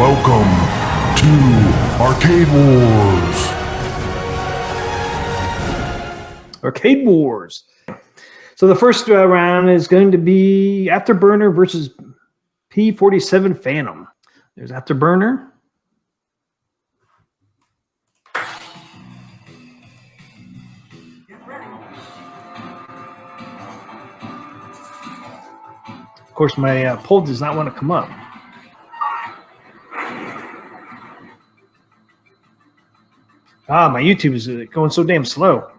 Welcome to Arcade Wars. Arcade Wars. So the first round is going to be Afterburner versus P47 Phantom. There's Afterburner. Of course, my poll does not want to come up. My YouTube is going so damn slow.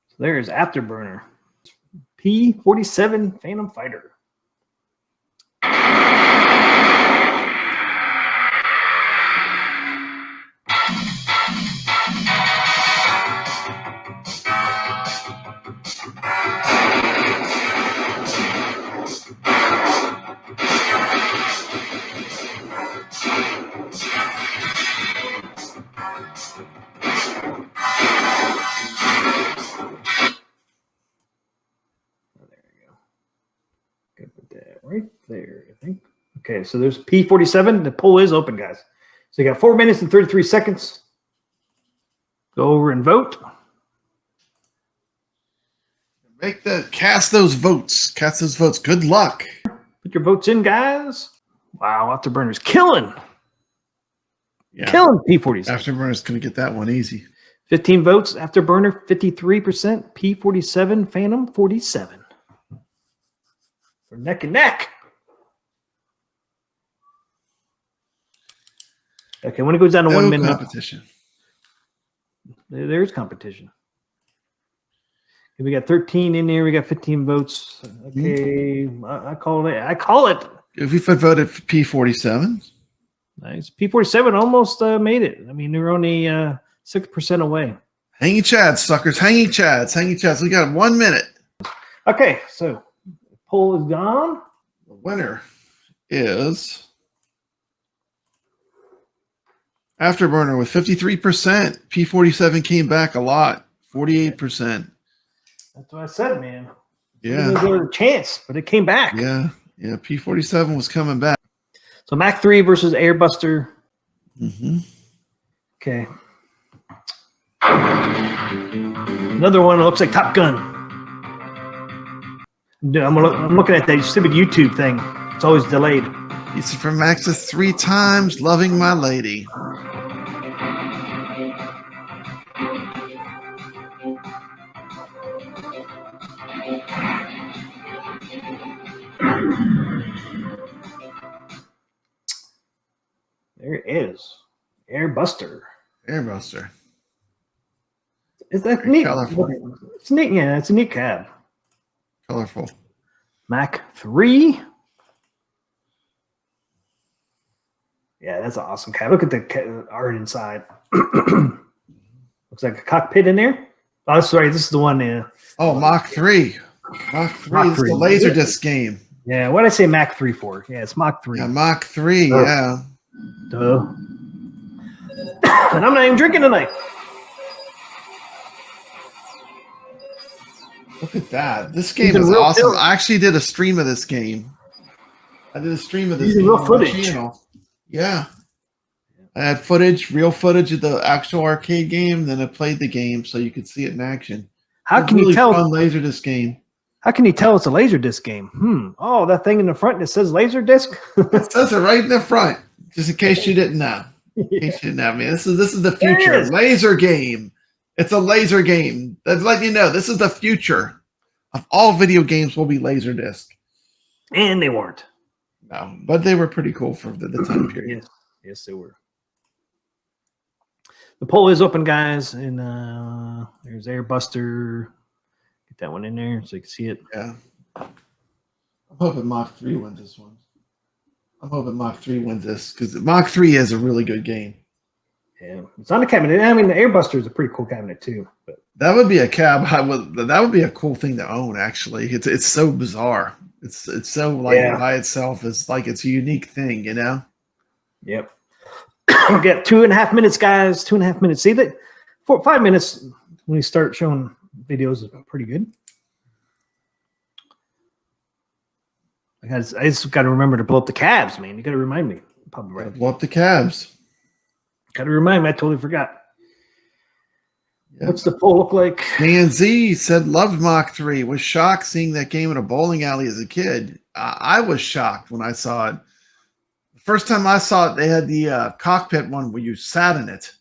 So there's Afterburner. P47 Phantom Fighter. Right there, I think. Okay, so there's P47. The poll is open, guys. So you got 4 minutes and 33 seconds. Go over and vote. Cast those votes. Cast those votes. Good luck. Put your votes in, guys. Wow, Afterburner's killing. Yeah. Killing P47. Afterburner's going to get that one easy. 15 votes. Afterburner, 53%. P47, Phantom, 47. We're neck and neck. Okay, when it goes down to 1 minute. Competition. There's competition. We got 13 in there. We got 15 votes. Okay, I call it. I call it. If we voted for P47. Nice. P47 almost made it. I mean, they're only 6% away. Hanging chads, suckers. Hanging chads. Hanging chads. We got 1 minute. Okay, so poll is gone. The winner is Afterburner with 53%. P47 came back a lot. 48%. That's what I said, man. Yeah. There was a chance, but it came back. Yeah. Yeah. P47 was coming back. So Mach 3 versus Airbuster. Mm-hmm. Okay. Another one that looks like Top Gun. I'm looking at that stupid YouTube thing. It's always delayed. Pizza from Maxis 3 times. Loving my lady. There it is. Airbuster. Airbuster. Is that Very neat? colorful. It's neat. Yeah, it's a neat cab. Colorful. Mach 3. Yeah, that's an awesome cab. Look at the art inside. Looks like a cockpit in there. Oh, sorry. This is the one. Oh, Mach 3. Mach 3 Mach is 3. the Laserdisc game. Yeah, what did I say Mach 3 for? Yeah, it's Mach 3. Yeah, Mach 3, Oh. yeah. Duh. And I'm not even drinking tonight. Look at that. This game These are is real awesome. films. I actually did a stream of this game. I did a stream of this These are game real on my footage. channel. Yeah. I had footage, real footage of the actual arcade game, then I played the game so you could see it in action. How It's a can really you tell? fun Laserdisc game. How can you tell it's a Laserdisc game? Oh, that thing in the front that says Laserdisc. It says it right in the front, just in case you didn't know. In case you didn't know, man. This is the There it future. is. Laser game. It's a laser game. That's letting you know this is the future of all video games will be Laserdisc. And they weren't. No, but they were pretty cool for the time period. Yes, they were. The poll is open, guys, and there's Airbuster. Get that one in there so you can see it. Yeah. I'm hoping Mach 3 wins this one. I'm hoping Mach 3 wins this because Mach 3 is a really good game. Yeah, it's on the cabinet. I mean, the Airbuster is a pretty cool cabinet too. But That would be a cab. That would be a cool thing to own. Actually, it's so bizarre. It's so like Yeah. by itself. It's like it's a unique thing, you know. yep. We'll get 2.5 minutes, guys. 2.5 minutes. See that? 5 minutes when we start showing videos is pretty good. I just got to remember to blow up the cabs, man. You got to remind me. Probably right. Blow up the cabs. Got to remind me. I totally forgot. Yep. What's the poll look like? Dan Z said, loved Mach 3. Was shocked seeing that game in a bowling alley as a kid. I was shocked when I saw it. The first time I saw it, they had the cockpit one where you sat in it.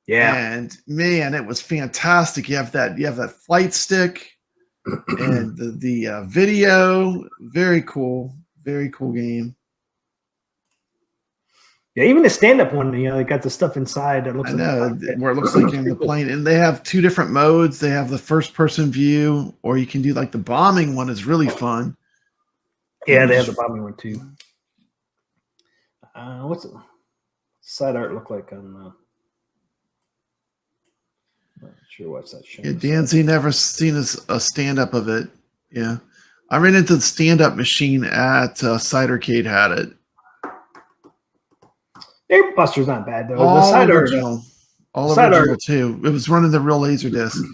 Yeah. And man, it was fantastic. You have that flight stick and the video. Very cool game. Yeah, even the stand-up one, they got the stuff inside that looks I know where it looks like you're in the plane, and they have 2 different modes. They have the first-person view, or you can do like the bombing one. Is really fun. Yeah, they have the bombing one too. What's the side art look like on? Not sure what's that showing. Yeah, Dan Z never seen a stand-up of it. Yeah, I ran into the stand-up machine at Cidercade. Had it. Airbuster's not bad though. All The side original, all side original art. too. It was running the real Laserdisc.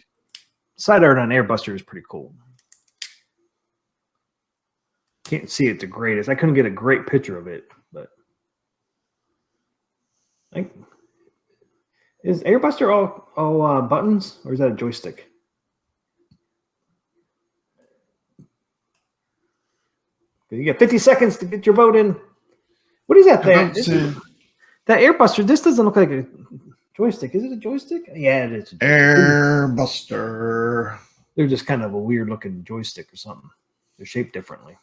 Side art on Airbuster is pretty cool. Can't see it the greatest. I couldn't get a great picture of it, but is Airbuster all buttons, or is that a joystick? You get 50 seconds to get your vote in. What is that thing? That Airbuster, this doesn't look like a joystick. Is it a joystick? Yeah, it is. Airbuster. They're just kind of a weird looking joystick or something. They're shaped differently.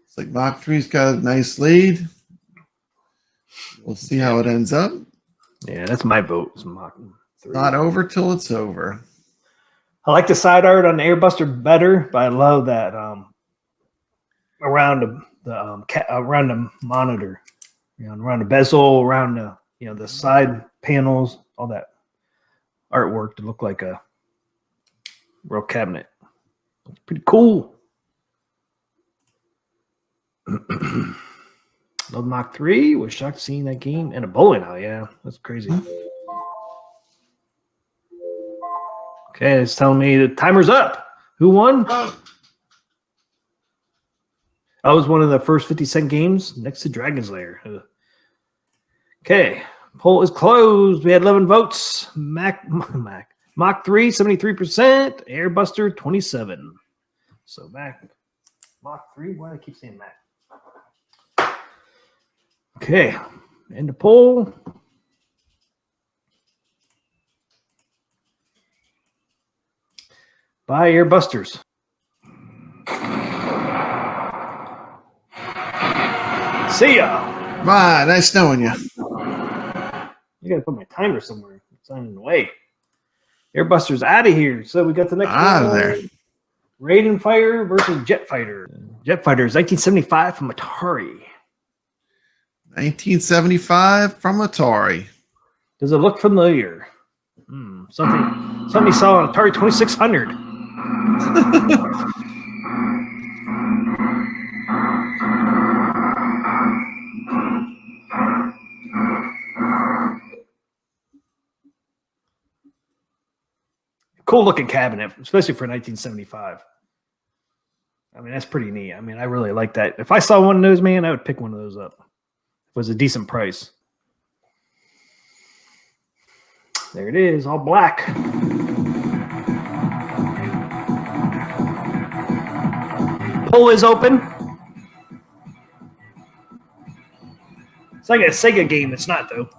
It's like Mach 3's got a nice lead. We'll see how it ends up. Yeah, that's my vote. It's Mach 3. Not over till it's over. I like the side art on the Airbuster better, but I love that around the monitor, around the bezel, around the side panels, all that artwork to look like a real cabinet. It's pretty cool. Love Mach 3. Was shocked seeing that game in a bowling alley. Yeah, that's crazy. Okay, it's telling me the timer's up. Who won? That was one of the first 50-cent games next to Dragon's Lair. Okay, poll is closed. We had 11 votes. Mach 3, 73%. Airbuster, 27. So Mach 3. Why do I keep saying Mac? Okay, end the poll. Bye, Airbusters. See ya. Bye. Nice knowing you. You gotta put my timer somewhere. It's on the way. Airbusters out of here. So we got the next Out one. of there. Raiden Fighter versus Jetfighter. Jetfighter is 1975 from Atari. 1975 from Atari. Does it look familiar? Something you saw on Atari 2600. Cool looking cabinet, especially for 1975. I mean, that's pretty neat. I mean, I really like that. If I saw one of those, man, I would pick one of those up. If it was a decent price. There it is, all black. Poll is open. It's like a Sega game. It's not, though.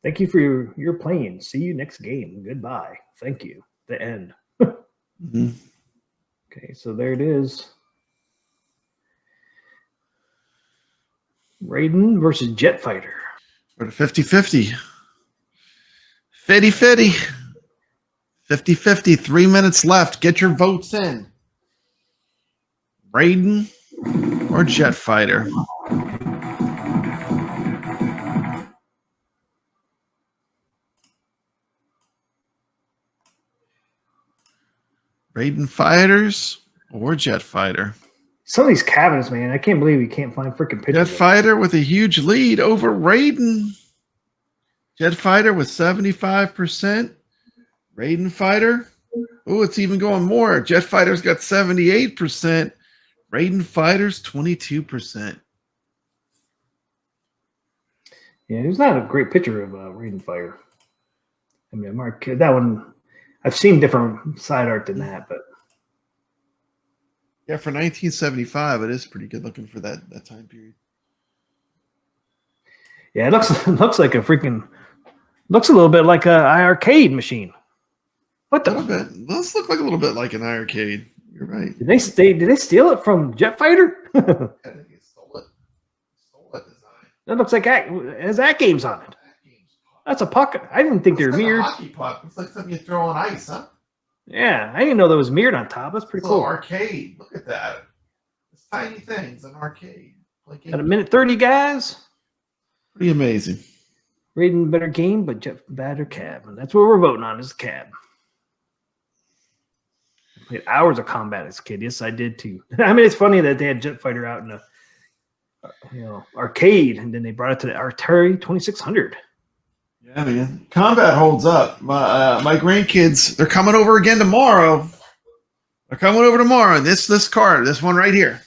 Thank you for your playing. See you next game. Goodbye. Thank you. The end. Mm-hmm. Okay, so there it is. Raiden versus Jetfighter. For the 50-50. 50-50. 50-50. 3 minutes left. Get your votes in. Raiden or Jetfighter? Raiden Fighters or Jet Fighter. Some of these cabinets, man, I can't believe you can't find freaking Jet pictures. of it. Fighter with a huge lead over Raiden. Jet Fighter with 75%. Raiden Fighter. Oh, it's even going more. Jet Fighter's got 78%. Raiden Fighter's 22%. Yeah, there's not a great picture of Raiden Fire. I mean, Mark, that one, I've seen different side art than that, but Yeah, for 1975, it is pretty good looking for that time period. yeah, it looks like a freaking looks a little bit like a iArcade machine. What A little the? bit. Those look like a little bit like an arcade. You're right. Did they steal it from Jet Fighter? I think they stole it. Stole that design. That looks like it has that games on it. That's a puck. I didn't think they were It's like a mirrored. hockey puck. It's like something you throw on ice, huh? Yeah, I didn't know that was mirrored on top. That's pretty It's a little cool. arcade. Look at that. It's tiny things, an arcade. Like At a minute 30, guys. pretty amazing. Raiden better game, but Jet better cab. And that's what we're voting on is the cab. I played hours of combat as a kid. Yes, I did too. I mean, it's funny that they had Jet Fighter out in a arcade, and then they brought it to the Atari 2600. Yeah, man. Combat holds up. My grandkids, they're coming over again tomorrow. They're coming over tomorrow. This card, this one right here.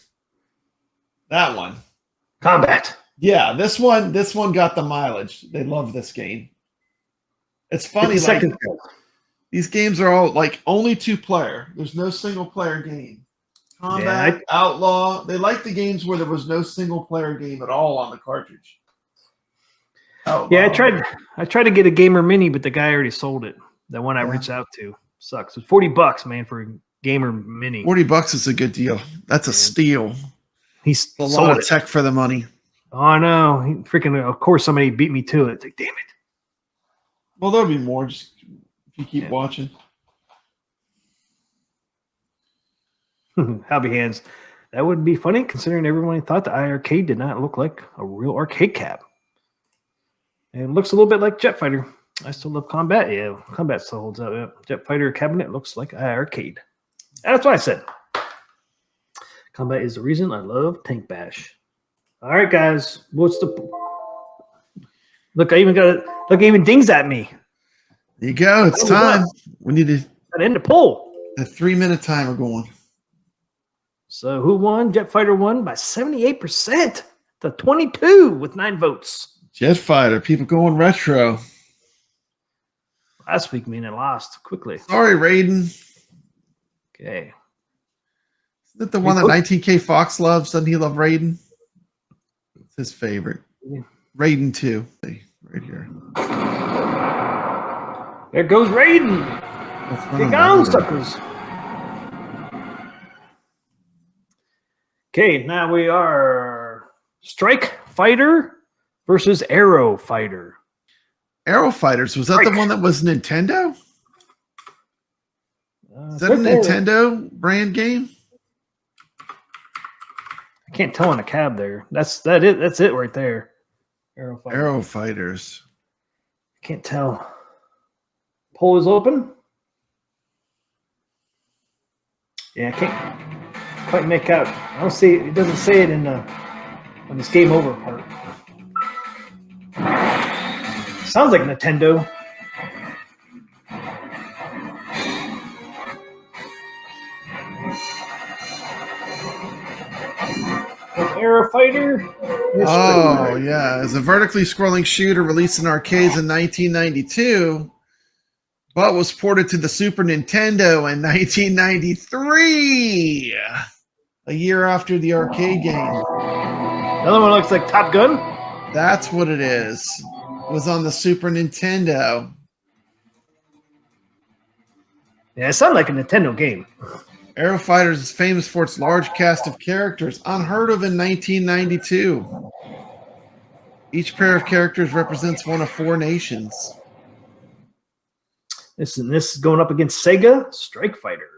That one. Combat. Yeah, this one got the mileage. They love this game. It's funny, like Second. these games are all like only 2-player. There's no single player game. Combat, Outlaw. They like the games where there was no single player game at all on the cartridge. Outlaw. Yeah, I tried to get a Gamer Mini, but the guy already sold it. The one I Yeah. reached out to sucks. It's $40, man, for a Gamer Mini. $40 is a good deal. That's a steal. He's A lot sold of it. tech for the money. Oh no! He freaking! Of course, somebody beat me to it. It's like, damn Well, there'll be more just if you keep Yeah. watching. it! Hobby hands. That would be funny considering everyone thought the iArcade did not look like a real arcade cab. And it looks a little bit like Jet Fighter. I still love Combat. Yeah, Combat still holds up. Yeah. Jet Fighter cabinet looks like iArcade. That's what I said. Combat is the reason I love Tank Bash. All right, guys. What's the look? I even got it. Look, it even dings at me. There you go. It's Oh, we time. won. We need to Got to end the poll. a 3-minute timer going. So who won? Jet Fighter won by 78% to 22 with 9 votes. Jet Fighter. People going retro. Last week, man, it lost quickly. Sorry, Raiden. Okay. Isn't that the one that 19K Fox loves? Doesn't he love Raiden? It's his favorite. Yeah. Raiden 2. Right here. There goes Raiden. That's one Get of on, my- suckers. Okay, now we are Strike Fighter versus Arrow Fighter. Arrow Fighters. Was that the Strike. one that was Nintendo? Is that a right there. Nintendo brand game? I can't tell on the cab there. That's it right there. Arrow Fighter. Arrow Fighters. Can't tell. Poll is open. Yeah, I can't quite make out. I don't see it. It doesn't say it in the on this game over part. Sounds like Nintendo. Arrow Fighter. Oh, yeah. As a vertically scrolling shooter released in arcades in 1992, but was ported to the Super Nintendo in 1993, a year after the arcade game. The other one looks like Top Gun. That's what it is. It was on the Super Nintendo. Yeah, it sounded like a Nintendo game. Arrow Fighters is famous for its large cast of characters, unheard of in 1992. Each pair of characters represents one of 4 nations. This is going up against Sega Strike Fighter.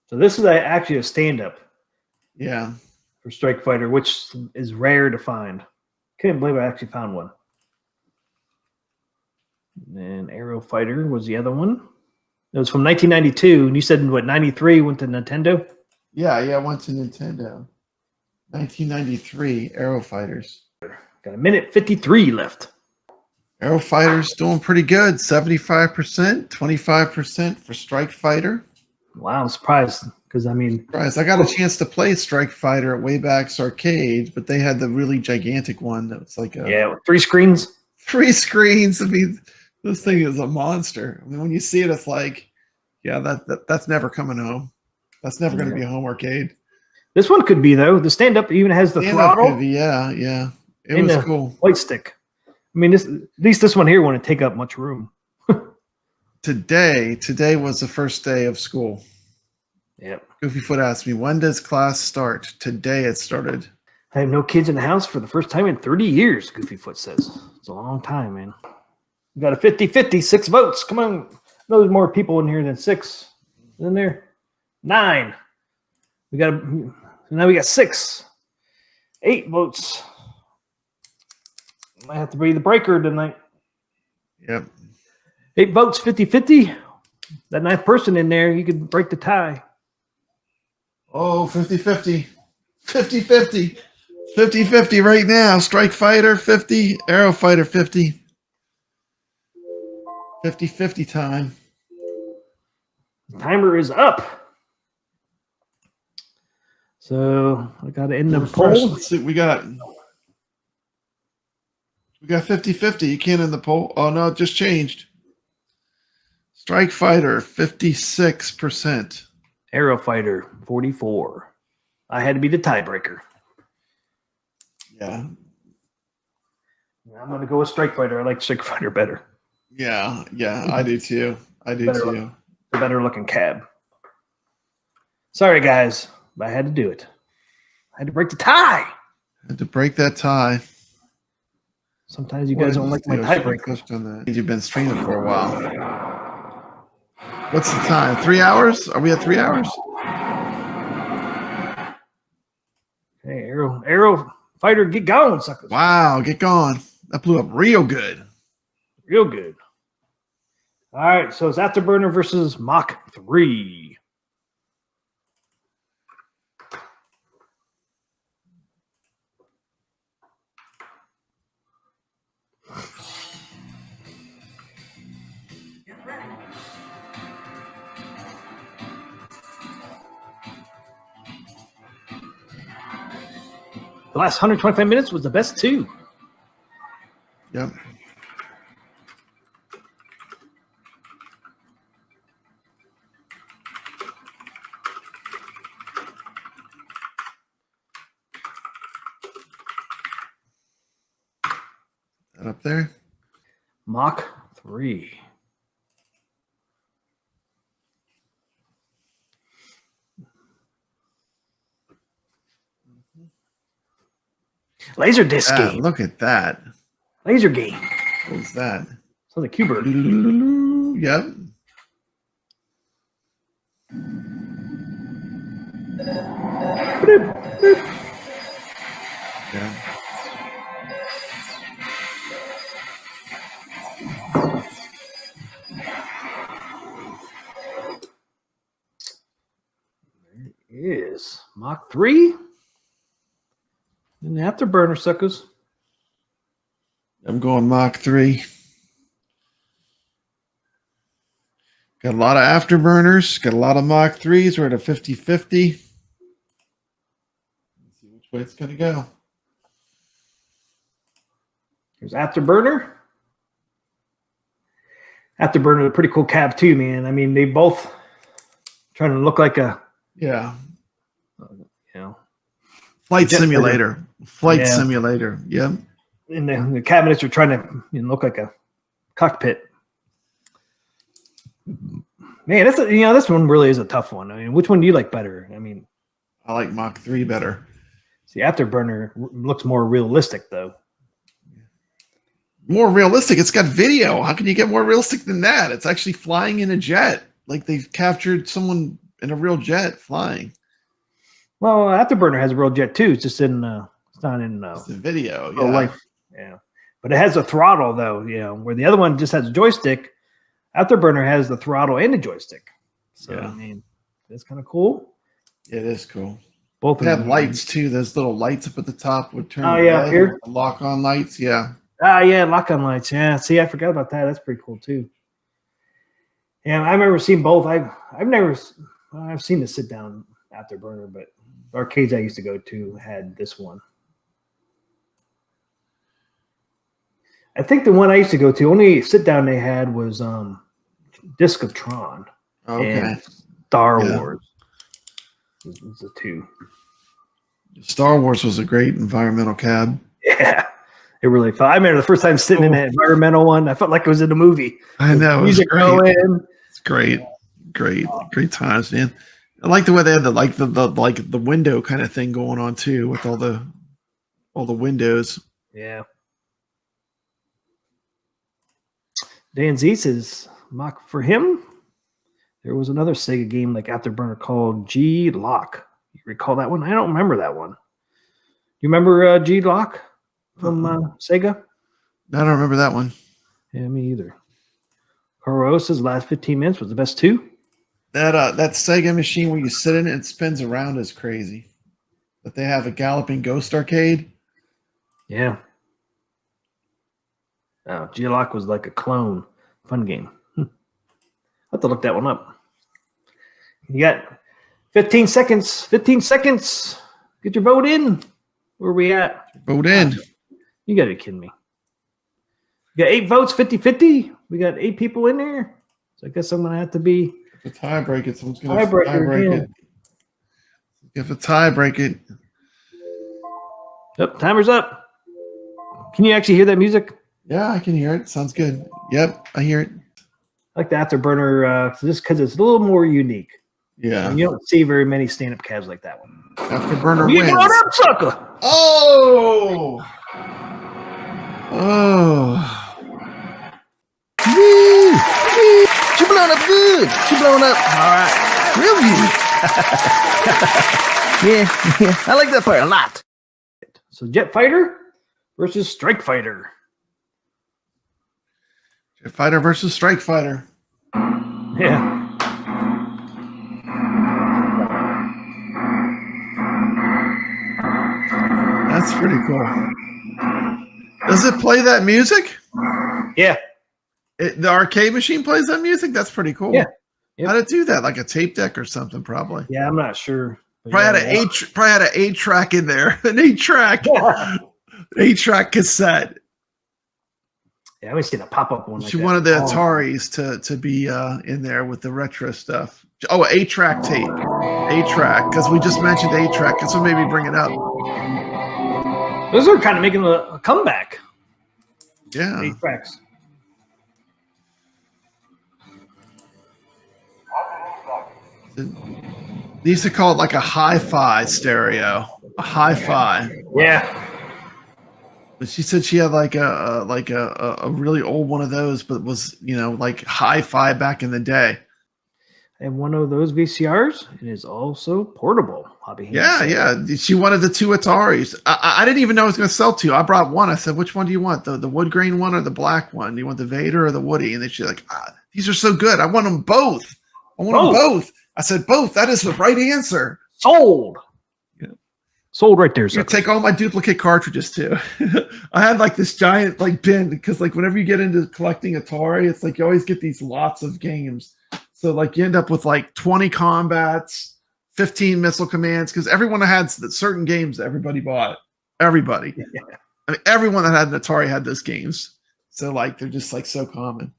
So this is actually a stand-up Yeah. for Strike Fighter, which is rare to find. Couldn't believe I actually found one. And Aero Fighter was the other one. It was from 1992. And you said, what, 93 went to Nintendo? Yeah, I went to Nintendo. 1993 Aero Fighters. Got a minute 53 left. Aero Fighters doing pretty good. 75%, 25% for Strike Fighter. Wow, I'm surprised because, I mean, Surprised. I got a chance to play Strike Fighter at Wayback's Arcade, but they had the really gigantic one that was like yeah, with 3 screens. 3 screens. I mean, this thing is a monster. I mean, when you see it, it's like, yeah, that's never coming home. That's never going to be a home arcade. This one could be, though. The stand-up even has the throttle. Could be, yeah. It and was the cool. White stick. I mean, at least this one here wouldn't take up much room. Today was the first day of school. Yep. Goofyfoot asked me, when does class start? Today it started. I have no kids in the house for the first time in 30 years, Goofyfoot says. It's a long time, man. We got a 50-50, 6 votes. Come on. I know there's more people in here than 6. Isn't there? 9. Now we got 6. 8 votes. Might have to be the breaker tonight. Yep. 8 votes, 50-50. That 9th person in there, you could break the tie. Oh, 50-50. 50-50. 50-50 right now. Strike Fighter 50. Aero Fighter 50. 50-50 time. Timer is up. So I got to end the First, poll. let's see. We got 50-50. You can't end the poll. Oh, no, it just changed. Strike Fighter, 56%. Aero Fighter, 44. I had to be the tiebreaker. Yeah. I'm going to go with Strike Fighter. I like Strike Fighter better. Yeah, I do too. The better looking cab. Sorry, guys, but I had to do it. I had to break the tie. Had to break that tie. Sometimes you guys don't like my tiebreaker. You've been streaming for a while. What's the time? 3 hours? Are we at 3 hours? Hey, Aero Fighter, get going, suckers. Wow, get going. That blew up real good. Real good. All right, so it's Afterburner versus Mach 3. The last 125 minutes was the best 2. Yep. That up there? Mach 3. Laser disc game. Look at that. Laser game. What was that? So the Q-Bird. Yep. Yeah. There is Mach 3. And the Afterburner, suckers. I'm going Mach 3. Got a lot of Afterburners. Got a lot of Mach 3s. We're at a 50-50. Let's see which way it's going to go. Here's Afterburner. Afterburner, a pretty cool cab too, man. I mean, they both trying to look like a, Yeah. you know, Flight Jet simulator. Flight Yeah. simulator. Yep. and the cabinets are trying to look like a cockpit. Man, this one really is a tough one. I mean, which one do you like better? I mean, I like Mach 3 better. see, Afterburner looks more realistic though. More realistic. It's got video. How can you get more realistic than that? It's actually flying in a jet. Like they've captured someone in a real jet flying. Well, Afterburner has a real jet too. It's just in it's not in It's the video. real Yeah. life. Yeah, but it has a throttle though. Where the other one just has a joystick. Afterburner has the throttle and the joystick. So Yeah. I mean, that's kind of cool. It is cool. Both They of have them. lights too. Those little lights up at the top would turn. Oh, yeah, red. here? Lock on lights. Yeah. Yeah, lock-on lights. Yeah, see, I forgot about that. That's pretty cool too. Yeah, I remember seeing both. I've seen the sit-down Afterburner, but the arcades I used to go to had this one. I think the one I used to go to, only sit-down they had was Disc of Tron Okay. and Star Yeah. Wars. This was the two. Star Wars was a great environmental cab. Yeah, it really felt. I remember the first time sitting in that environmental one. I felt like I was in a movie. I know. It was Music great. going. It's great times, man. I like the way they had the window kind of thing going on too, with all the windows. Yeah. Dan Z says, Mock, for him, there was another Sega game like Afterburner called G-Lock. You recall that one? I don't remember that one. You remember G-Lock from Sega? I don't remember that one. Yeah, me either. Carl says last 15 minutes was the best too. That Sega machine where you sit in it and spins around is crazy. But they have a Galloping Ghost arcade. Yeah. Oh, G-Lock was like a clone. Fun game. I'll have to look that one up. You got 15 seconds. 15 seconds. Get your vote in. Where are we at? Vote in. You got to be kidding me. You got 8 votes, 50-50. We got 8 people in there. So I guess I'm going to have to be. The tie break it. Someone's going to Tiebreaker tie break again. it. If a tie break it. Yep, timer's up. Can you actually hear that music? Yeah, I can hear it. Sounds good. Yep, I hear it. I like the Afterburner just because it's a little more unique. Yeah. And you don't see very many stand-up cabs like that one. Afterburner You brought wins. up, sucker! Oh! Oh. She blown up good. She blown up. All right. Real good. yeah, I like that part a lot. So Jet Fighter versus Strike Fighter. Jet Fighter versus Strike Fighter. Yeah. That's pretty cool. Does it play that music? Yeah. The arcade machine plays that music? That's pretty cool. Yeah. Yep. How did it do that? Like a tape deck or something, probably. Yeah, I'm not sure. But Probably yeah, had an 8-track in there. An 8-track. Yeah. 8-track cassette. Yeah, I always see the pop-up one. Like She that. wanted the Oh, Ataris to be in there with the retro stuff. Oh, 8-track tape. 8-track, because we just mentioned 8-track. That's what made me bring it up. Those are kind of making a comeback. Yeah. 8 tracks. They used to call it like a hi-fi stereo. A hi-fi. Yeah. But she said she had like a really old one of those, but it was, like hi-fi back in the day. And one of those VCRs, it is also portable. Hobby Hand Yeah, set. yeah. She wanted the 2 Ataris. I didn't even know I was going to sell 2. I brought one. I said, which one do you want? The wood grain one or the black one? Do you want the Vader or the Woody? And then she's like, these are so good. I want them both. I want them both. I said, both. That is the right answer. Sold. Yeah. Sold right there. You Sucker. take all my duplicate cartridges too. I had like this giant bin because like whenever you get into collecting Atari, it's like you always get these lots of games. So like you end up with like 20 combats, 15 missile commands, because everyone had certain games that everybody bought. Everybody. Yeah. I mean, everyone that had an Atari had those games. So like they're just like so common.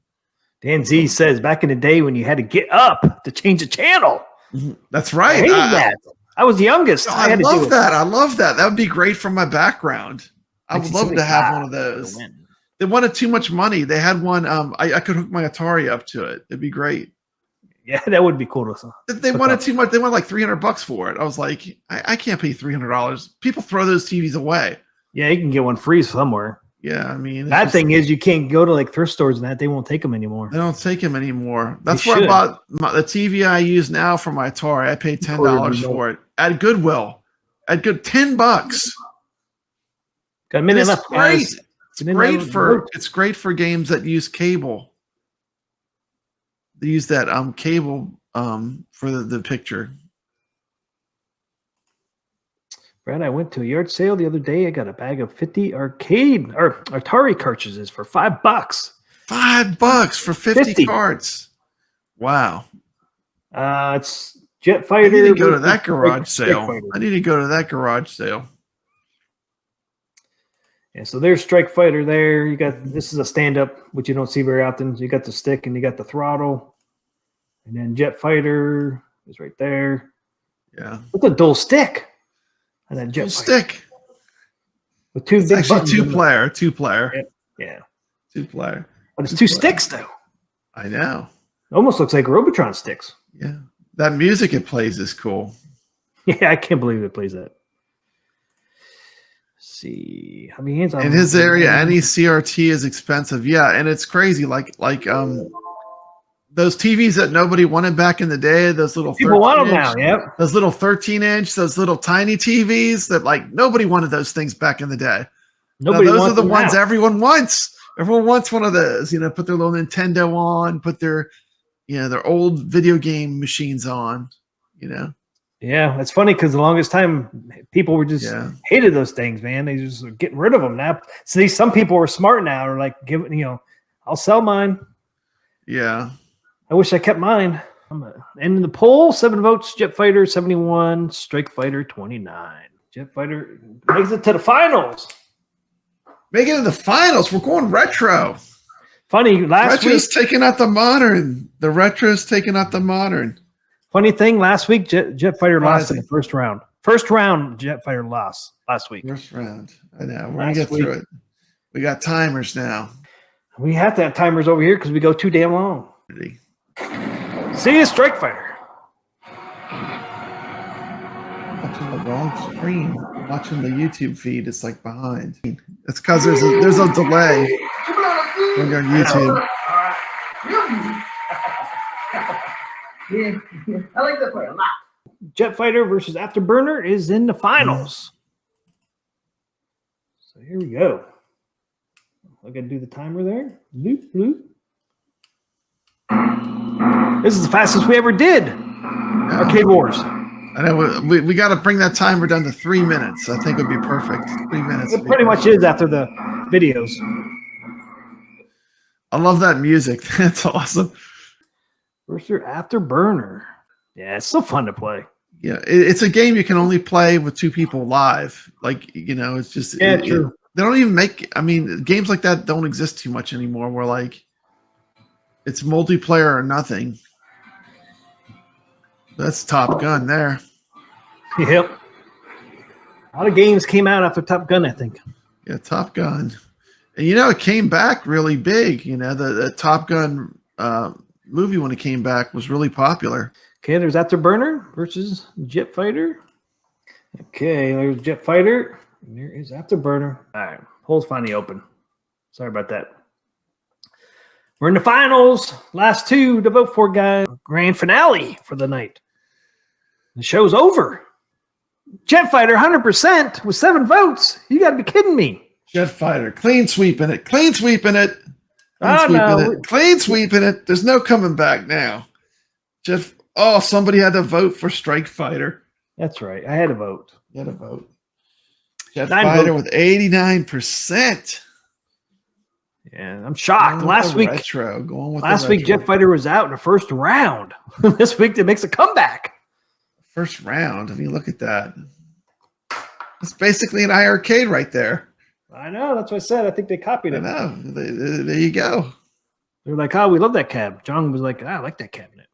Dan Z says back in the day when you had to get up to change the channel. That's I right. hated that. I was the youngest. I had to do love it. that. I love that. That would be great for my background. I would love to have 1975 one of those. to win. They wanted too much money. They had one. I could hook my Atari up to it. It'd be great. Yeah, that would be cool to. They wanted too much. They wanted like $300 for it. I was like, I can't pay $300. People throw those TVs away. Yeah, you can get one free somewhere. Yeah, I mean, Bad thing is you can't go to like thrift stores and that they won't take them anymore. they don't take them anymore. That's They where I should. bought the TV I use now for my Atari. I paid $10 for it at Goodwill. At good $10. Got a minute It's left, great. guys. It's great for games that use cable. They use that cable for the picture. Brad, I went to a yard sale the other day. I got a bag of 50 arcade or Atari cartridges for $5. $5 for 50 cards. Wow. It's Jet Fighter. I need to go to that garage sale. I need to go to that garage sale. Yeah, so there's Strike Fighter there. This is a stand-up, which you don't see very often. So you got the stick and you got the throttle. And then Jet Fighter is right there. Yeah. With a dual stick. And then Jet Fighter. Stick. With two big buttons. Two-player. Yeah. Two-player. But it's two sticks, though. I know. It almost looks like Robotron sticks. Yeah. That music it plays is cool. Yeah, I can't believe it plays that. Let's see how many hands on in his area. Any CRT is expensive. Yeah, and it's crazy. Like those TVs that nobody wanted back in the day. Those little people want them now. Yep. Those little 13-inch, those little tiny TVs that like nobody wanted those things back in the day. Nobody. Those are the ones now. everyone wants. Everyone wants one of those. You know, put their little Nintendo on. Put their their old video game machines on. You know. Yeah, it's funny because the longest time people were just hated those things, man. They just were getting rid of them now. See, some people are smart now, are like, I'll sell mine. Yeah. I wish I kept mine. And in the poll, 7 votes, Jet Fighter 71, Strike Fighter 29. Jet Fighter makes it to the finals. Make it to the finals. We're going retro. Funny, last week. Retro's taking out the modern. The retro's taking out the modern. Funny thing, last week, Jet Fighter lost in the first round. First round, Jet Fighter lost last week. First round. I know. We're going to get through it. We got timers now. We have to have timers over here because we go too damn long. See you, Strike Fighter. Watching the wrong screen. Watching the YouTube feed. It's like behind. It's because there's a delay when you're on YouTube. Yeah, I like that part a lot. Jet Fighter versus Afterburner is in the finals. So here we go. I got to do the timer there. Loop, loop. This is the fastest we ever did. Arcade Wars. I know we got to bring that timer down to 3 minutes. I think it would be perfect. 3 minutes. It pretty much is after the videos. I love that music. That's awesome. Versus Afterburner. Yeah, it's so fun to play. Yeah, it's a game you can only play with 2 people live. Like, it's just true. They don't even make. I mean, games like that don't exist too much anymore. Where like it's multiplayer or nothing. That's Top Gun there. Yep. A lot of games came out after Top Gun, I think. Yeah, Top Gun. And it came back really big. The Top Gun movie when it came back was really popular. Okay, there's Afterburner versus Jet Fighter. Okay, there's Jet Fighter. And there is Afterburner. All right, hole's finally open. Sorry about that. We're in the finals. Last 2 to vote for, guys. Grand finale for the night. The show's over. Jet Fighter 100% with 7 votes. You got to be kidding me. Jet Fighter. Clean sweeping it. Clean sweeping it. No. Clean sweeping it. There's no coming back now. Somebody had to vote for Strike Fighter. That's right. I had a vote. You had a vote. Jet Fighter with 89%. Yeah, I'm shocked. Last week, Jet Fighter was out in the first round. This week, it makes a comeback. First round. I mean, look at that. It's basically an iArcade right there. I know. That's what I said. I think they copied it. I know. There you go. They're like, oh, we love that cab. John was like, I like that cabinet.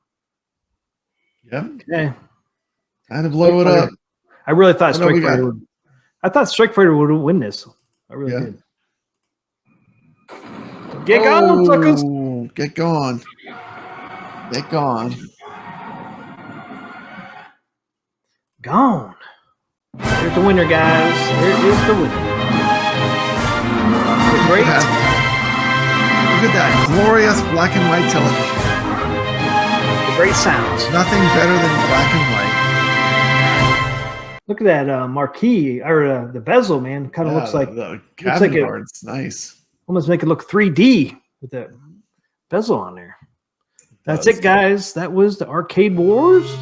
Yep. Yeah. Time to blow it up. I really thought Strike Fighter would. I thought Strike Fighter would win this. I really did. Get going, suckers. Get going. Get gone. Gone. Here's the winner, guys. Here is the winner. Great. Look at that glorious black and white television. The great sounds. Nothing better than black and white. Look at that marquee or the bezel, man. Kind of looks like the looks like cabin art's nice. almost make it look 3D with that bezel on there. That's does. it, guys. That was the Arcade Wars.